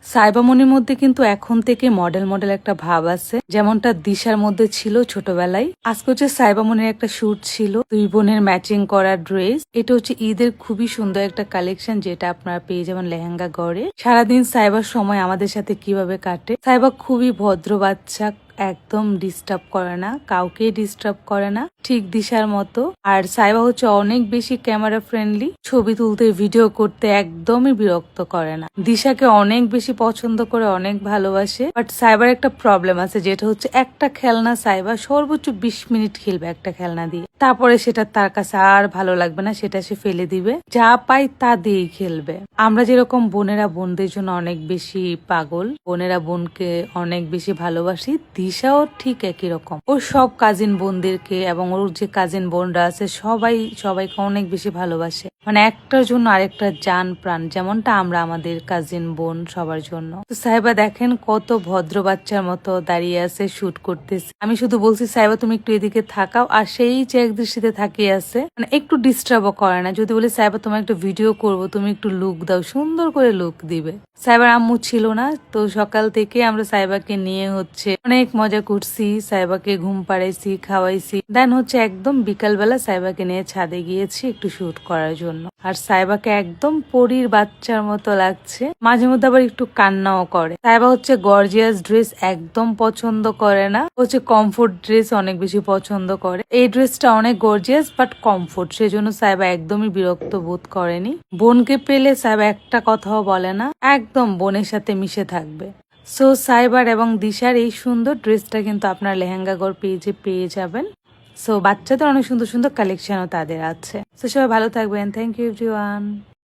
সাইবা মনির মধ্যে কিন্তু এখন থেকে মডেল মডেল একটা ভাব আছে, যেমনটা দিশার মধ্যে ছিল ছোটবেলায়। আজকে হচ্ছে সাইবা মনির একটা শুট ছিল, দুই বোনের ম্যাচিং করা ড্রেস। এটা হচ্ছে ঈদের খুবই সুন্দর একটা কালেকশন, যেটা আপনারা পেয়ে যাবেন লেহেঙ্গা গড়ে। সারাদিন সাইবার সময় আমাদের সাথে কিভাবে কাটে। সাইবা খুবই ভদ্র বাচ্চা, একদম ডিস্টার্ব করে না, কাউকে ডিস্টার্ব করে না, ঠিক দিশার মতো। আর সাইবা হচ্ছে অনেক বেশি ক্যামেরা ফ্রেন্ডলি, ছবি তুলতে ভিডিও করতে একদমই বিরক্ত করে না। দিশাকে অনেক বেশি পছন্দ করে, অনেক ভালোবাসে। বাট সাইবার একটা প্রবলেম আছে, যেটা হচ্ছে একটা খেলনা সাইবা সর্বোচ্চ 20 মিনিট খেলবে একটা খেলনা দিয়ে, তারপরে সেটা তার কাছে আর ভালো লাগবে না, সেটা সে ফেলে দিবে। যা পাই তা দিয়েই খেলবে। আমরা যেরকম বোনেরা বোনদের জন্য অনেক বেশি পাগল, বোনেরা বোনকে অনেক বেশি ভালোবাসি, দিশাও ঠিক একই রকম। ওর সব কাজিন বোনদেরকে এবং ওর যে কাজিন বোনরা আছে সবাইকে অনেক বেশি ভালোবাসে। মানে একটার জন্য আরেকটা জান প্রাণ, যেমনটা আমরা আমাদের কাজিন বোন সবার জন্য। তো সাহেবা দেখেন কত ভদ্র বাচ্চার মতো দাঁড়িয়ে আছে, শুট করতেছে। আমি শুধু বলছি সাহেবা তুমি একটু এদিকে থাকাও, আর সেই যে এক দৃষ্টিতে তাকিয়ে আছে, মানে একটু ডিস্টার্বও করে না। যদি বলি সাহেবা তোমার একটু ভিডিও করবো, তুমি একটু লুক দাও, সুন্দর করে লুক দিবে। সাইবার আম্মু ছিল না, তো সকাল থেকে আমরা সাইবাকে নিয়ে হচ্ছে অনেক মজা করছি, সাইবাকে ঘুম পাড়াইছি, খাওয়াইছি। দেন হচ্ছে একদম বিকালবেলা সাইবাকে নিয়ে ছাদে গিয়েছি একটু শুট করার জন্য। আর সাইবাকে একদম পরীর বাচ্চার মতো লাগছে, মাঝে মধ্যে আবার একটু কান্নাও করে। সাইবা হচ্ছে গর্জিয়াস ড্রেস একদম পছন্দ করে না, হচ্ছে কমফোর্ট ড্রেস অনেক বেশি পছন্দ করে। এই ড্রেসটা অনেক গর্জিয়াস বাট কমফোর্ট, সেজন্য সাইবা একদমই বিরক্ত বোধ করেনি। বোনকে পেলে সাইবা একটা কথাও বলে না, একদম বোনের সাথে মিশে থাকবে। সো সাইবার এবং দিশার এই সুন্দর ড্রেসটা কিন্তু আপনার লেহেঙ্গা গড় পেজে পেয়ে যাবেন। সো বাচ্চাদের অনেক সুন্দর সুন্দর কালেকশনও তাদের আছে। সো সবাই ভালো থাকবেন। Thank you everyone.